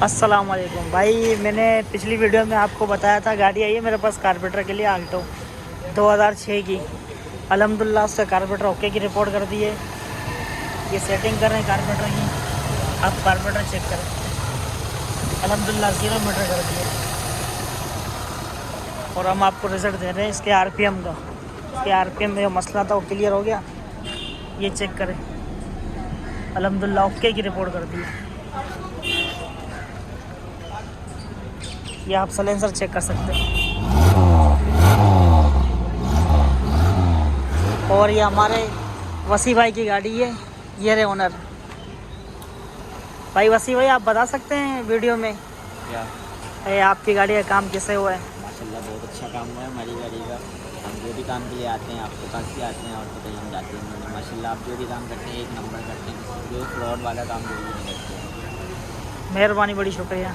अस्सलाम वालेकुम भाई। मैंने पिछली वीडियो में आपको बताया था गाड़ी आई है मेरे पास कारपेंटर के लिए आल्टो 2006 की। अल्हम्दुलिल्लाह उससे कारपेंटर ओके की रिपोर्ट कर दी है। ये सेटिंग कर रहे हैं कारपेंटर की। आप कारपेंटर चेक करें, अल्हम्दुलिल्लाह 0 मीटर कर दिए। और हम आपको रिजल्ट दे रहे हैं इसके आरपीएम का। इसके आरपीएम में जो मसला था वो क्लियर हो गया। ये चेक करें, अल्हम्दुलिल्लाह ओके की रिपोर्ट कर दी है। ये आप साइलेंसर चेक कर सकते हैं। और ये हमारे वसी भाई की गाड़ी है, ये रहे ओनर। भाई वसी भाई, आप बता सकते हैं वीडियो में क्या आपकी गाड़ी का काम कैसे हुआ है? माशाल्लाह बहुत अच्छा काम हुआ है हमारी गाड़ी का। हम जो भी काम के लिए आते हैं आपके पास भी आते हैं और तो कहीं हम जाते हैं। माशाल्लाह आप जो भी काम करते हैं एक नंबर करते हैं, जो फ्रॉड वाला काम जो भी नहीं करते हैं। मेहरबानी, बड़ी शुक्रिया।